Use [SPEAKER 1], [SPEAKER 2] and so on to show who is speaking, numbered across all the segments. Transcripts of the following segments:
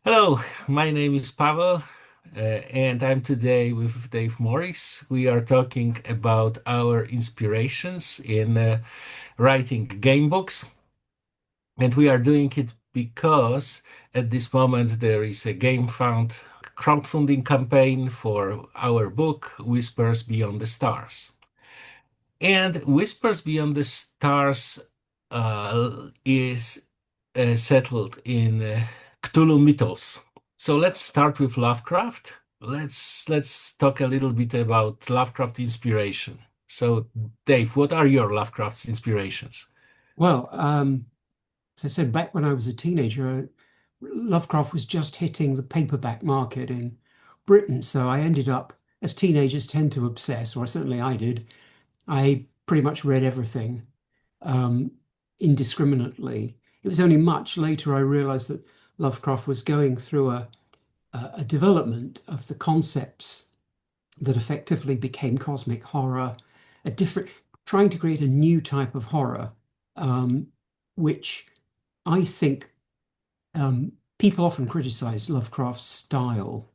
[SPEAKER 1] Hello, my name is Pavel, and I'm today with Dave Morris. We are talking about our inspirations in writing game books, and we are doing it because at this moment there is a game fund crowdfunding campaign for our book, Whispers Beyond the Stars. And Whispers Beyond the Stars is settled in Cthulhu mythos. So let's start with Lovecraft. Let's talk a little bit about Lovecraft inspiration. So, Dave, what are your Lovecraft's inspirations?
[SPEAKER 2] Well, as I said, back when I was a teenager, Lovecraft was just hitting the paperback market in Britain. So I ended up, as teenagers tend to obsess, or certainly I did, I pretty much read everything um, indiscriminately. It was only much later I realized that Lovecraft was going through a development of the concepts that effectively became cosmic horror, a different, trying to create a new type of horror, um, which I think people often criticize Lovecraft's style,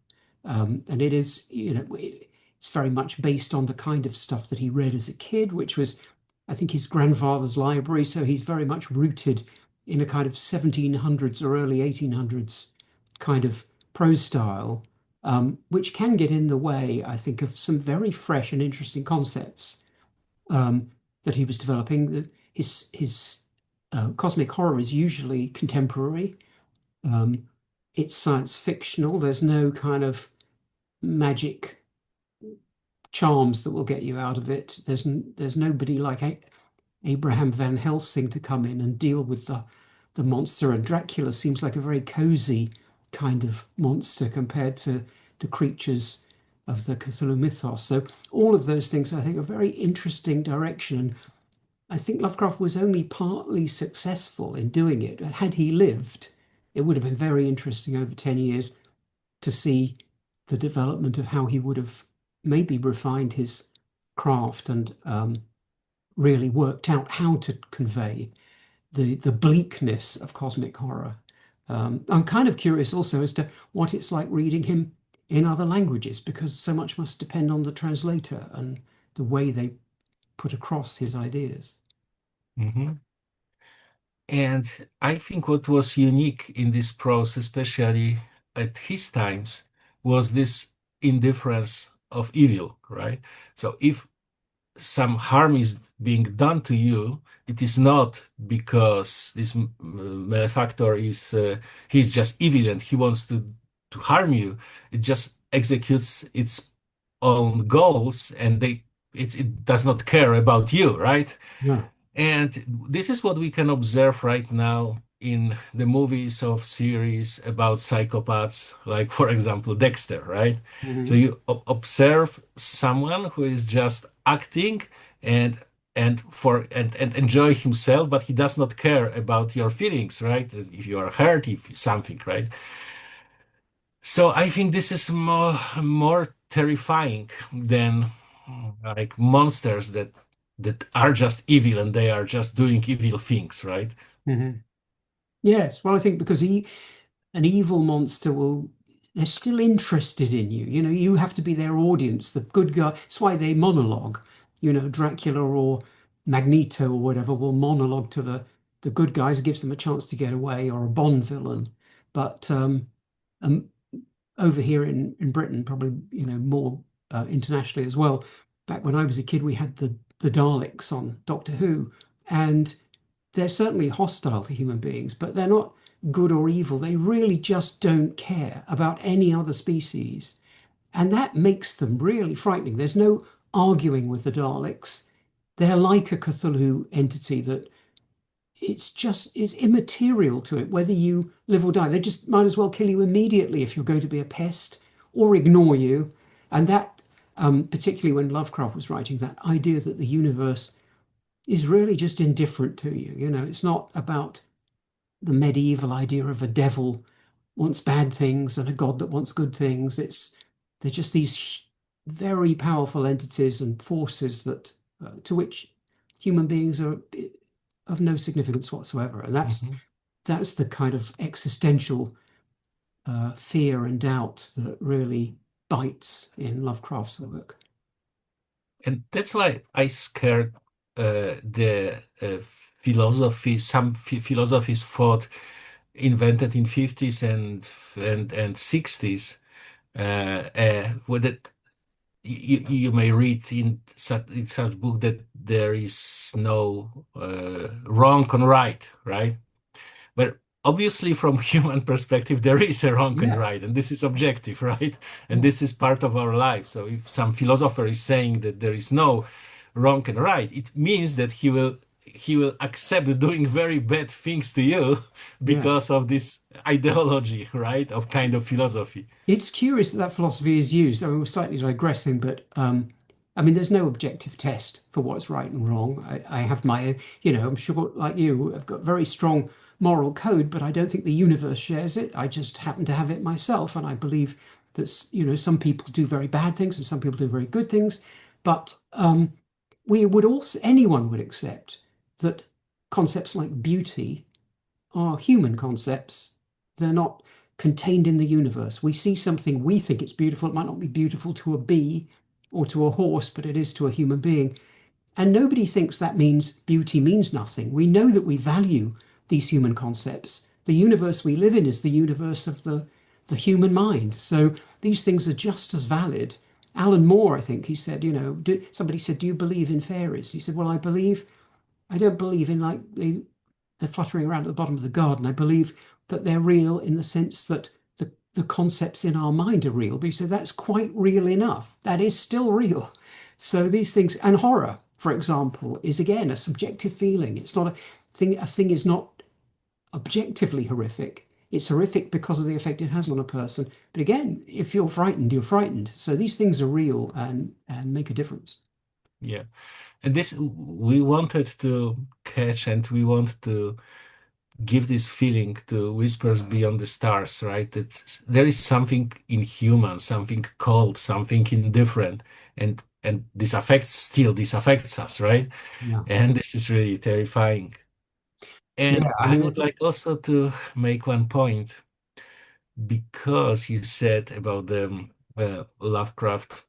[SPEAKER 2] and it is, it's very much based on the kind of stuff that he read as a kid, which was, I think, his grandfather's library. So he's very much rooted in a kind of 1700s or early 1800s kind of prose style, which can get in the way, I think, of some very fresh and interesting concepts um, that he was developing. His cosmic horror is usually contemporary. Um, it's science fictional. There's no kind of magic charms that will get you out of it. There's nobody like Abraham Van Helsing to come in and deal with the monster. And Dracula seems like a very cozy kind of monster compared to the creatures of the Cthulhu mythos. So all of those things I think are very interesting direction. And I think Lovecraft was only partly successful in doing it. Had he lived, it would have been very interesting over 10 years to see the development of how he would have maybe refined his craft and really worked out how to convey the bleakness of cosmic horror. I'm kind of curious also as to what it's like reading him in other languages, because so much must depend on the translator and the way they put across his ideas.
[SPEAKER 1] Mhm. And I think what was unique in this prose, especially at his times, was this indifference of evil, right? So if some harm is being done to you, it is not because this malefactor is he's just evil and he wants to harm you. It just executes its own goals, and it does not care about you, right?
[SPEAKER 2] Yeah.
[SPEAKER 1] And this is what we can observe right now in the movies of series about psychopaths, like for example Dexter, right? So
[SPEAKER 2] Mhm.
[SPEAKER 1] you observe someone who is just acting and and enjoy himself, but he does not care about your feelings, right? If you are hurt, if something, right? So I think this is more terrifying than like monsters that are just evil and they are just doing evil things, right?
[SPEAKER 2] Mhm. Yes, well, I think because an evil monster will, they're still interested in you. You have to be their audience, the good guy. That's why they monologue. Dracula or Magneto or whatever will monologue to the good guys, gives them a chance to get away, or a Bond villain. But um, over here in Britain, probably more internationally as well. Back when I was a kid, we had the Daleks on Doctor Who, and they're certainly hostile to human beings, but they're not good or evil. They really just don't care about any other species. And that makes them really frightening. There's no arguing with the Daleks. They're like a Cthulhu entity that it's just is immaterial to it whether you live or die. They just might as well kill you immediately if you're going to be a pest, or ignore you. And that, particularly when Lovecraft was writing, that idea that the universe is really just indifferent to you. It's not about the medieval idea of a devil wants bad things and a god that wants good things. They're just these very powerful entities and forces that to which human beings are of no significance whatsoever. And that's
[SPEAKER 1] Mhm.
[SPEAKER 2] that's the kind of existential fear and doubt that really bites in Lovecraft's work.
[SPEAKER 1] And that's why I scared the philosophy. Some philosophies thought invented in 50s and 60s. With it, you may read in such book that there is no wrong and right, right? But obviously, from human perspective, there is a wrong and
[SPEAKER 2] Yeah,
[SPEAKER 1] right, and this is objective, right? And
[SPEAKER 2] yeah,
[SPEAKER 1] this is part of our life. So if some philosopher is saying that there is no wrong and right, it means that he will accept doing very bad things to you
[SPEAKER 2] yeah.
[SPEAKER 1] because of this ideology, right? Of kind of philosophy.
[SPEAKER 2] It's curious that that philosophy is used. I mean, we're slightly digressing, but I mean, there's no objective test for what's right and wrong. I have my, I'm sure, like you, I've got very strong moral code, but I don't think the universe shares it. I just happen to have it myself, and I believe that, some people do very bad things and some people do very good things. But we would also, anyone would accept that concepts like beauty are human concepts. They're not contained in the universe. We see something, we think it's beautiful. It might not be beautiful to a bee or to a horse, but it is to a human being. And nobody thinks that means beauty means nothing. We know that we value these human concepts. The universe we live in is the universe of the human mind. So these things are just as valid. Alan Moore, I think he said, somebody said, "Do you believe in fairies?" He said, "Well, I don't believe in like they're fluttering around at the bottom of the garden. I believe that they're real in the sense that the concepts in our mind are real." But you say that's quite real enough. That is still real. So these things, and horror, for example, is again a subjective feeling. It's not a thing. A thing is not objectively horrific. It's horrific because of the effect it has on a person. But again, if you're frightened, you're frightened. So these things are real and make a difference.
[SPEAKER 1] Yeah. And this we wanted to catch and we want to give this feeling to Whispers Beyond the Stars, right? That there is something inhuman, something cold, something indifferent, and this affects us, right?
[SPEAKER 2] Yeah.
[SPEAKER 1] And this is really terrifying.
[SPEAKER 2] Yeah.
[SPEAKER 1] And
[SPEAKER 2] I
[SPEAKER 1] I
[SPEAKER 2] mean, I
[SPEAKER 1] would
[SPEAKER 2] think,
[SPEAKER 1] like also to make one point because you said about the Lovecraft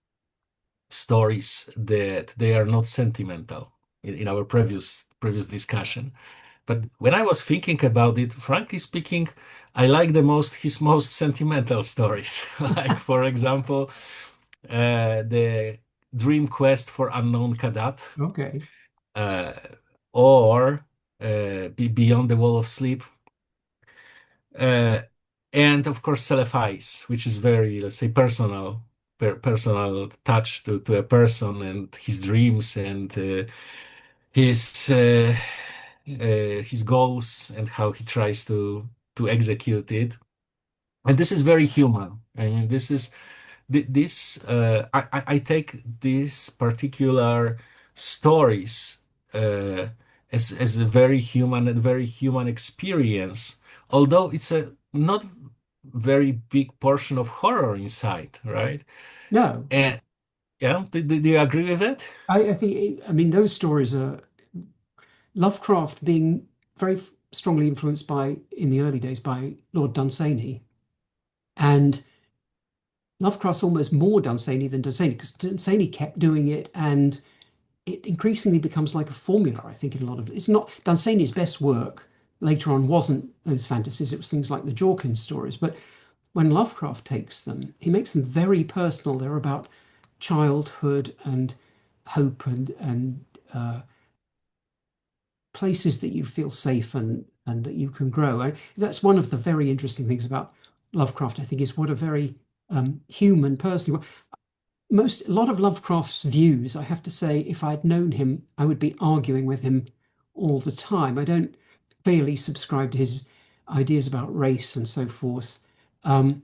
[SPEAKER 1] stories that they are not sentimental in our previous discussion. But when I was thinking about it, frankly speaking, I like the most his most sentimental stories. Like for example, the Dream Quest for Unknown Kadat,
[SPEAKER 2] okay.
[SPEAKER 1] uh, or Beyond the Wall of Sleep, uh, and of course Celephice, which is very, let's say, personal touch to a person and his dreams and his uh, his goals and how he tries to execute it. And this is very human. I mean, this is this. I take these particular stories uh, as a very human and very human experience, although it's a not very big portion of horror inside, right?
[SPEAKER 2] No,
[SPEAKER 1] And yeah, do you agree with that?
[SPEAKER 2] I think, I mean, those stories are Lovecraft being very strongly influenced by, in the early days, by Lord Dunsany. And Lovecraft's almost more Dunsany than Dunsany because Dunsany kept doing it and it increasingly becomes like a formula, I think, in a lot of it's not Dunsany's best work later on wasn't those fantasies, it was things like the Jorkins stories. But when Lovecraft takes them, he makes them very personal. They're about childhood and hope and places that you feel safe and that you can grow. That's one of the very interesting things about Lovecraft, I think, is what a very human person. A lot of Lovecraft's views, I have to say, if I'd known him, I would be arguing with him all the time. I don't clearly subscribe to his ideas about race and so forth. Um,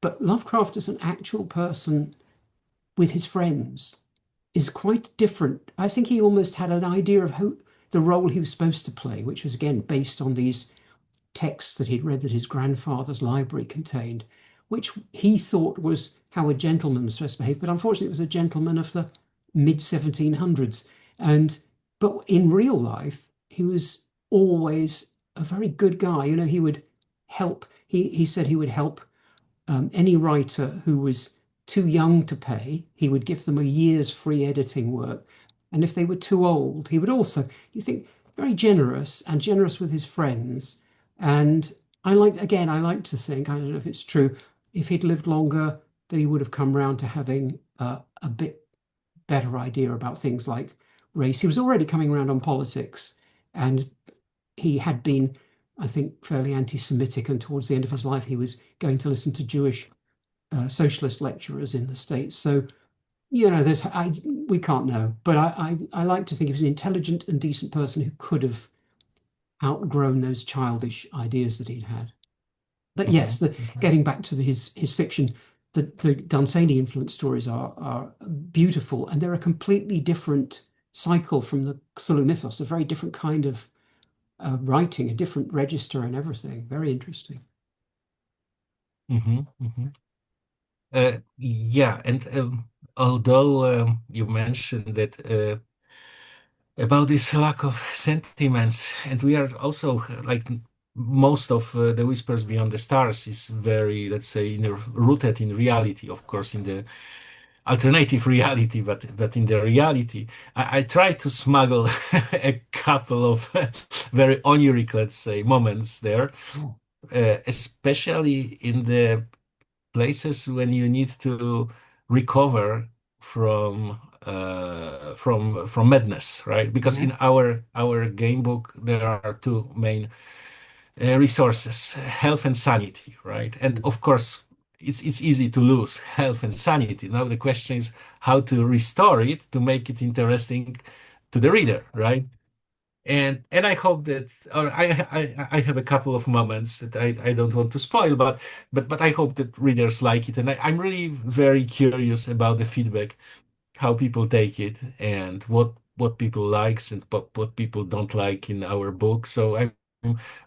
[SPEAKER 2] but Lovecraft as an actual person with his friends is quite different. I think he almost had an idea of who the role he was supposed to play, which was again based on these texts that he'd read that his grandfather's library contained, which he thought was how a gentleman was supposed to behave. But unfortunately, it was a gentleman of the mid 1700s. And but in real life, he was always a very good guy. He would help. He said he would help. any writer who was too young to pay, he would give them a year's free editing work. And if they were too old, he would also, you think, very generous and generous with his friends. And I like to think, I don't know if it's true, if he'd lived longer, that he would have come round to having a bit better idea about things like race. He was already coming around on politics, and he had been, I think, fairly anti-Semitic. And towards the end of his life, he was going to listen to Jewish socialist lecturers in the States. So, we can't know, but I like to think he was an intelligent and decent person who could have outgrown those childish ideas that he'd had. But yes,
[SPEAKER 1] Mhm.
[SPEAKER 2] getting back to his fiction, the Dunsany influenced stories are beautiful, and they're a completely different cycle from the Cthulhu mythos, a very different kind of writing, a different register and everything. Very interesting.
[SPEAKER 1] Mhm. Mhm. Yeah, and although you mentioned that about this lack of sentiments, and we are also like most of the Whispers Beyond the Stars is very, let's say, rooted in reality, of course, in the alternative reality, but in the reality, I try to smuggle a couple of very oniric, let's say, moments there,
[SPEAKER 2] Yeah.
[SPEAKER 1] especially in the places when you need to recover from madness, right? Because
[SPEAKER 2] Yeah.
[SPEAKER 1] in our game book there are two main resources: health and sanity, right? And
[SPEAKER 2] Mm.
[SPEAKER 1] of course, it's easy to lose health and sanity. Now the question is how to restore it to make it interesting to the reader, right? And I hope that, or I have a couple of moments that I don't want to spoil, but I hope that readers like it, and I'm really very curious about the feedback, how people take it, and what people likes and what people don't like in our book. So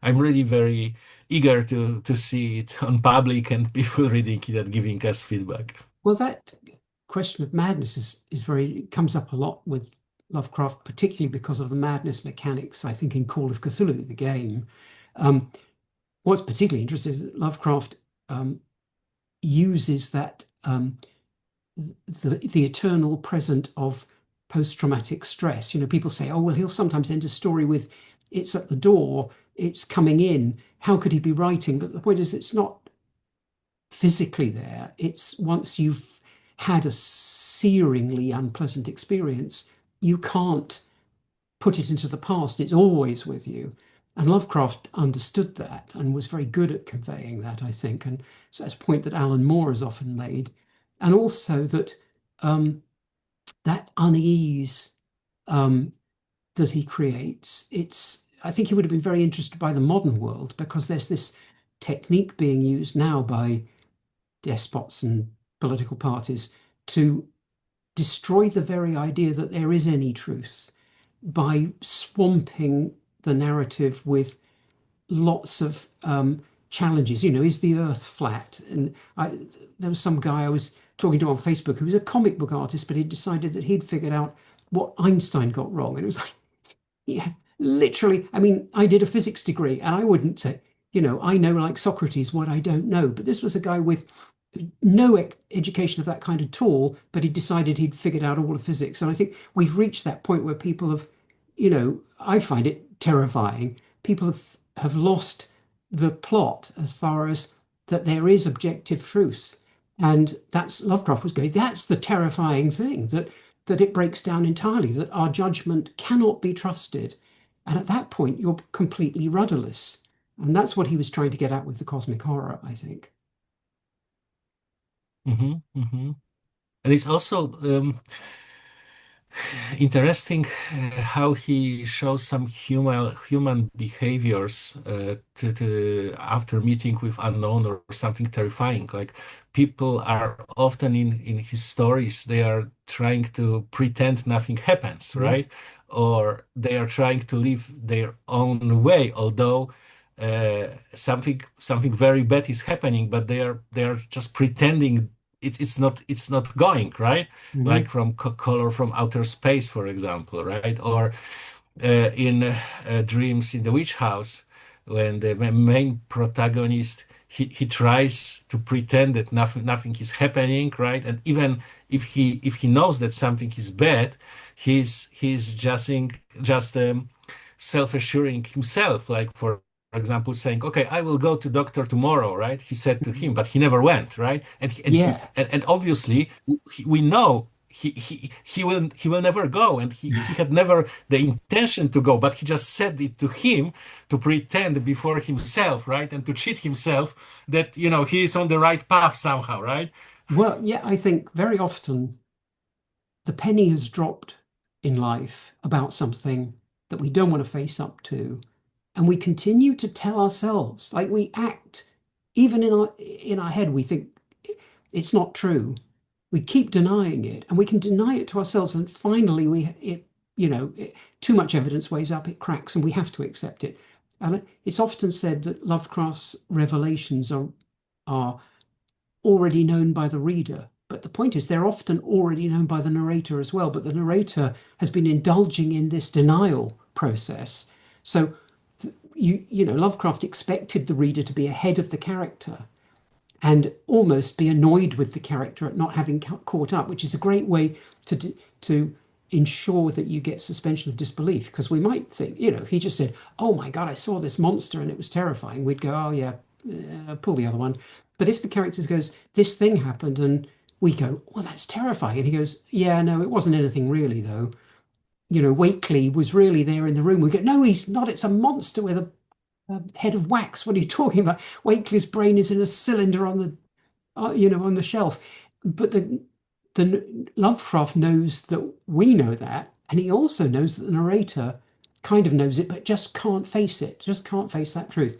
[SPEAKER 1] I'm really very eager to see it on public and people reading it and giving us feedback.
[SPEAKER 2] Well, that question of madness is very comes up a lot with Lovecraft, particularly because of the madness mechanics. I think in Call of Cthulhu, the game. Um, what's particularly interesting is that Lovecraft uses that the eternal present of post-traumatic stress. People say, "Oh, well, he'll sometimes end a story with, it's at the door, it's coming in. How could he be writing?" But the point is, it's not physically there. It's once you've had a searingly unpleasant experience, you can't put it into the past. It's always with you. And Lovecraft understood that and was very good at conveying that, I think. And so that's a point that Alan Moore has often made. And also that um, that unease um, that he creates, I think he would have been very interested by the modern world because there's this technique being used now by despots and political parties to destroy the very idea that there is any truth by swamping the narrative with lots of challenges. Is the earth flat? And there was some guy I was talking to on Facebook who was a comic book artist, but he decided that he'd figured out what Einstein got wrong. And it was like, yeah, literally. I mean, I did a physics degree and I wouldn't say, I know like Socrates what I don't know. But this was a guy with no education of that kind at all, but he decided he'd figured out all of physics. And I think we've reached that point where people have, I find it terrifying. People have lost the plot as far as that there is objective truth. And that's Lovecraft was going, that's the terrifying thing, that it breaks down entirely, that our judgment cannot be trusted. And at that point, you're completely rudderless. And that's what he was trying to get at with the cosmic horror, I think.
[SPEAKER 1] Hmm. And it's also interesting how he shows some human behaviors to after meeting with unknown or something terrifying. Like people are often in his stories, they are trying to pretend nothing happens,
[SPEAKER 2] Yeah.
[SPEAKER 1] right? Or they are trying to live their own way, although something very bad is happening, but they are just pretending it's not going right,
[SPEAKER 2] Mm-hmm.
[SPEAKER 1] like from Color from Outer Space, for example, right? Or in Dreams in the Witch House, when the main protagonist he tries to pretend that nothing is happening, right? And even if he knows that something is bad, he's just self-assuring himself, like for example, saying, "Okay, I will go to doctor tomorrow," right? He said to him, but he never went, right?
[SPEAKER 2] Yeah.
[SPEAKER 1] And obviously we know he will never go, and he had never the intention to go, but he just said it to him to pretend before himself, right? And to cheat himself that he is on the right path somehow, right?
[SPEAKER 2] Well, yeah, I think very often the penny has dropped in life about something that we don't want to face up to, and we continue to tell ourselves, like we act, even in our head, we think it's not true. We keep denying it, and we can deny it to ourselves, and finally, too much evidence weighs up, it cracks, and we have to accept it. And it's often said that Lovecraft's revelations are already known by the reader. But the point is, they're often already known by the narrator as well. But the narrator has been indulging in this denial process. So, Lovecraft expected the reader to be ahead of the character and almost be annoyed with the character at not having caught up, which is a great way to ensure that you get suspension of disbelief. Because we might think, he just said, "Oh my God, I saw this monster and it was terrifying." We'd go, "Oh yeah, pull the other one." But if the character goes, "This thing happened," and we go, "Well, that's terrifying," and he goes, "Yeah, no, it wasn't anything really, though. Wakely was really there in the room." We go, "No, he's not. It's a monster with a head of wax. What are you talking about? Wakely's brain is in a cylinder on on the shelf." But the Lovecraft knows that we know that, and he also knows that the narrator kind of knows it, but just can't face it, just can't face that truth,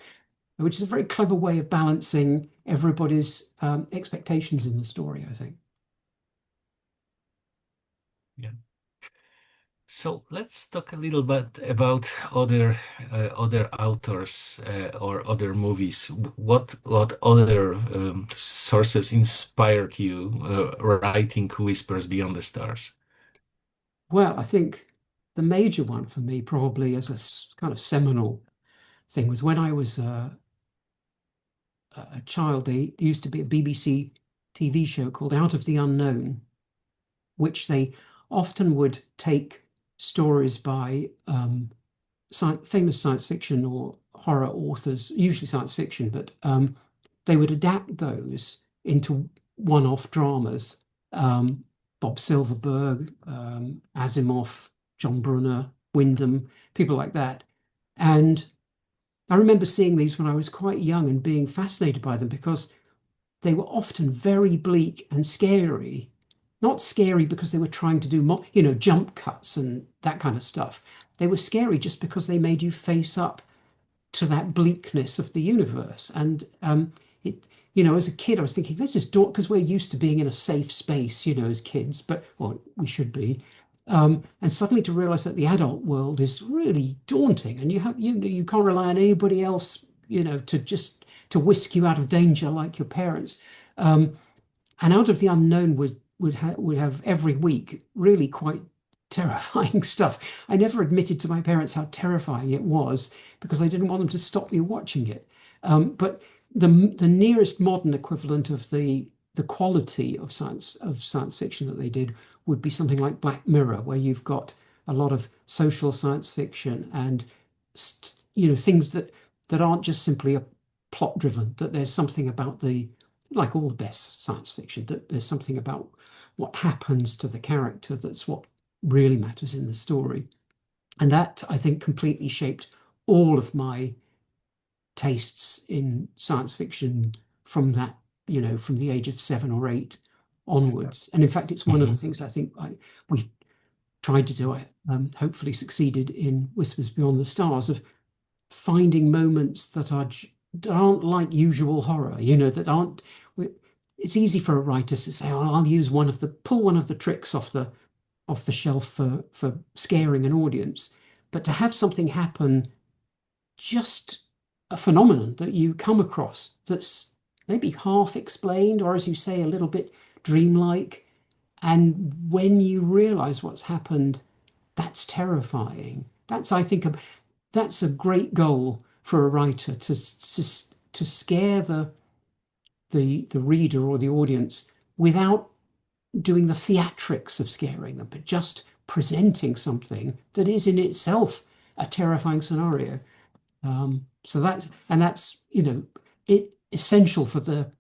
[SPEAKER 2] which is a very clever way of balancing everybody's expectations in the story, I think.
[SPEAKER 1] Yeah. So let's talk a little bit about other authors or other movies. What other sources inspired you writing Whispers Beyond the Stars?
[SPEAKER 2] Well, I think the major one for me, probably as a kind of seminal thing, was when I was a child. There used to be a BBC TV show called Out of the Unknown, which they often would take stories by famous science fiction or horror authors, usually science fiction, but they would adapt those into one-off dramas. Um, Bob Silverberg, Asimov, John Brunner, Wyndham, people like that. And I remember seeing these when I was quite young and being fascinated by them because they were often very bleak and scary. Not scary because they were trying to do, jump cuts and that kind of stuff. They were scary just because they made you face up to that bleakness of the universe. And as a kid, I was thinking, this is because we're used to being in a safe space, as kids, but well, we should be. And suddenly to realize that the adult world is really daunting, and you can't rely on anybody else, to whisk you out of danger like your parents. Um, and Out of the Unknown would have every week really quite terrifying stuff. I never admitted to my parents how terrifying it was because I didn't want them to stop me watching it. But the nearest modern equivalent of the quality of science fiction that they did would be something like Black Mirror, where you've got a lot of social science fiction and things that aren't just simply a plot driven. That there's something about like all the best science fiction, that there's something about what happens to the character that's what really matters in the story. And that, I think, completely shaped all of my tastes in science fiction from from the age of 7 or 8 onwards. And in fact, it's one of the
[SPEAKER 1] Mhm.
[SPEAKER 2] things I think we tried to do. I hopefully succeeded in Whispers Beyond the Stars, of finding moments that aren't like usual horror, that aren't. It's easy for a writer to say, "Oh, I'll use pull one of the tricks off the shelf for scaring an audience," but to have something happen, just a phenomenon that you come across that's maybe half explained, or as you say, a little bit dreamlike, and when you realize what's happened, that's terrifying. I think, that's a great goal for a writer to scare the reader or the audience without doing the theatrics of scaring them, but just presenting something that is in itself a terrifying scenario. So that's it essential for the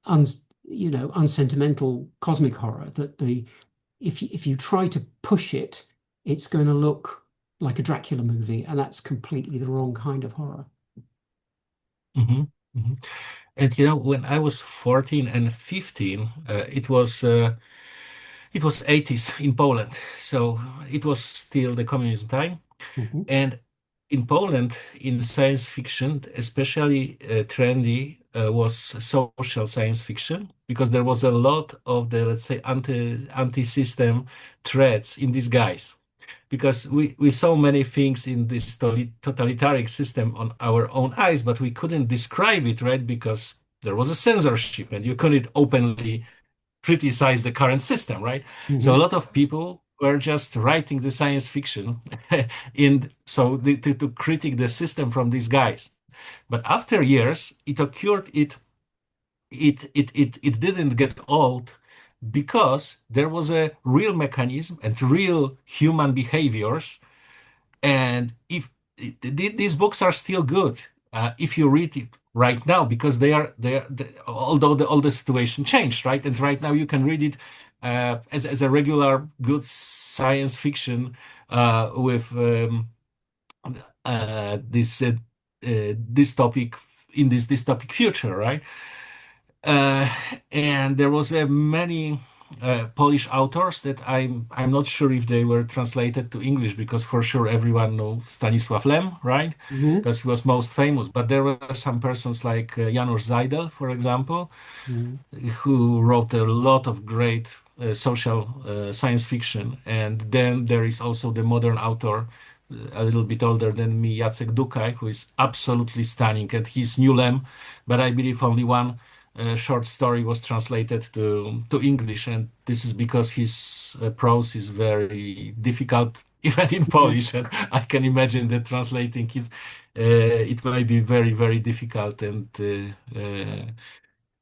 [SPEAKER 2] un, unsentimental cosmic horror that the if you try to push it, it's going to look like a Dracula movie, and that's completely the wrong kind of horror.
[SPEAKER 1] Hmm. Hmm. And when I was 14 and 15, it was 80s in Poland, so it was still the communism time.
[SPEAKER 2] Mhm.
[SPEAKER 1] And in Poland, in science fiction, especially trendy was social science fiction because there was a lot of the, let's say, anti-system threats in disguise. Because we saw many things in this totalitarian system on our own eyes, but we couldn't describe it, right? Because there was a censorship and you couldn't openly criticize the current system, right? So a
[SPEAKER 2] Mhm.
[SPEAKER 1] lot of people were just writing the science fiction to critique the system from these guys. But after years, it occurred it didn't get old because there was a real mechanism and real human behaviors. And if these books are still good if you read it right now because although all the situation changed, right? And right now you can read it as a regular good science fiction with this topic in this topic future, right? Uh, and there was many Polish authors that I'm not sure if they were translated to English because for sure everyone knows Stanisław Lem, right?
[SPEAKER 2] Mhm.
[SPEAKER 1] Because he was most famous. But there were some persons like Janusz Zajdel, for example,
[SPEAKER 2] Mhm.
[SPEAKER 1] who wrote a lot of great social science fiction. And then there is also the modern author, a little bit older than me, Jacek Dukaj, who is absolutely stunning. And he's New Lem, but I believe only one short story was translated to English. And this is because his prose is very difficult, even in
[SPEAKER 2] Mhm.
[SPEAKER 1] Polish. And I can imagine that translating it, it may be very, very difficult and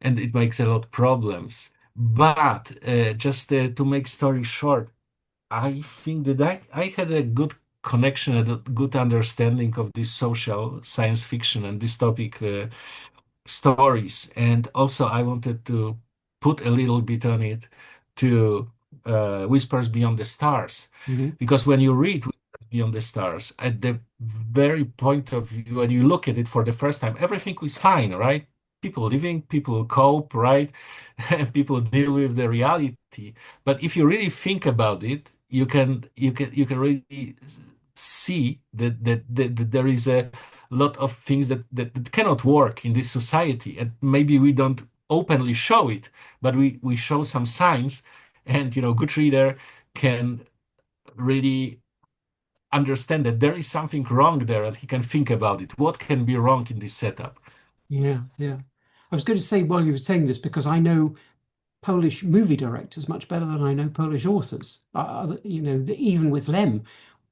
[SPEAKER 1] it makes a lot of problems. But just to make story short, I think that I had a good connection and a good understanding of this social science fiction and this topic stories. And also, I wanted to put a little bit on it to Whispers Beyond the Stars.
[SPEAKER 2] Mhm.
[SPEAKER 1] Because when you read Whispers Beyond the Stars, at the very point of view, when you look at it for the first time, everything is fine, right? People living, people cope, right? People deal with the reality. But if you really think about it, you can really see that there is a lot of things that cannot work in this society. And maybe we don't openly show it, but we show some signs. And, good reader can really understand that there is something wrong there and he can think about it. What can be wrong in this setup?
[SPEAKER 2] Yeah, yeah. I was going to say while you were saying this, because I know Polish movie directors much better than I know Polish authors. Even with Lem,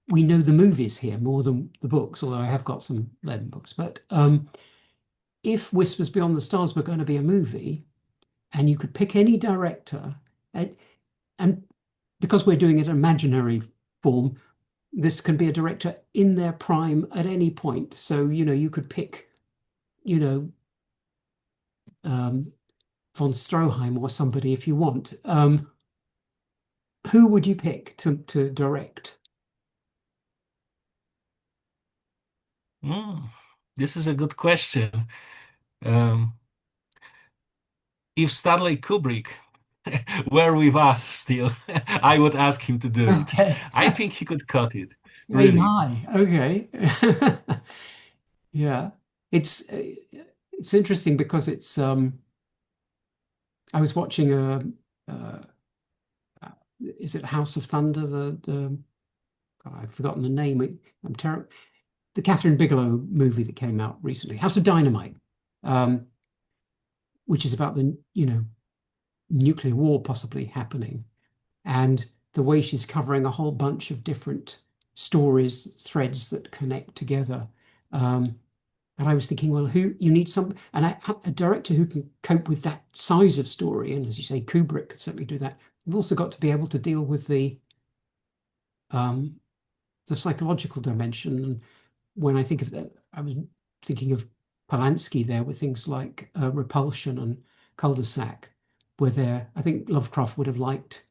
[SPEAKER 2] we know the movies here more than the books, although I have got some Lem books. But if Whispers Beyond the Stars were going to be a movie, and you could pick any director, and, and because we're doing it in imaginary form, this can be a director in their prime at any point. So, you could pick, you know, um, von Stroheim or somebody if you want. Who would you pick to direct?
[SPEAKER 1] Mm, this is a good question. Um, if Stanley Kubrick were with us still, I would ask him to do it.
[SPEAKER 2] Okay.
[SPEAKER 1] I think he could cut it,
[SPEAKER 2] Aim
[SPEAKER 1] really.
[SPEAKER 2] high. Okay. Yeah. It's interesting because it's I was watching uh is it House of Thunder, the God, I've forgotten the name. I'm terrible. The Catherine Bigelow movie that came out recently, House of Dynamite, um, which is about the nuclear war possibly happening, and the way she's covering a whole bunch of different stories, threads that connect together. Um, And I was thinking, well, who you need a director who can cope with that size of story. And as you say, Kubrick could certainly do that. You've also got to be able to deal with um, the psychological dimension. And when I think of that, I was thinking of Polanski there with things like Repulsion and Cul-de-sac, where there, I think Lovecraft would have liked.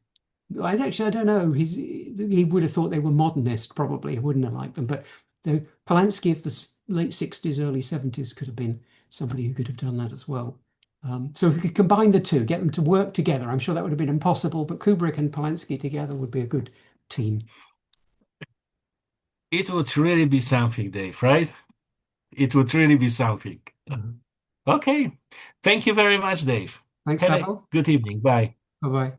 [SPEAKER 2] I don't know. He would have thought they were modernist, probably. He wouldn't have liked them. But the Polanski of the late 60s, early 70s could have been somebody who could have done that as well. So if we could combine the two, get them to work together, I'm sure that would have been impossible, but Kubrick and Polanski together would be a good team.
[SPEAKER 1] It would really be something, Dave, right? It would really be something.
[SPEAKER 2] Mhm.
[SPEAKER 1] Okay. Thank you very much, Dave.
[SPEAKER 2] Thanks,
[SPEAKER 1] Have a
[SPEAKER 2] Pavel.
[SPEAKER 1] good evening. Bye.
[SPEAKER 2] Bye bye.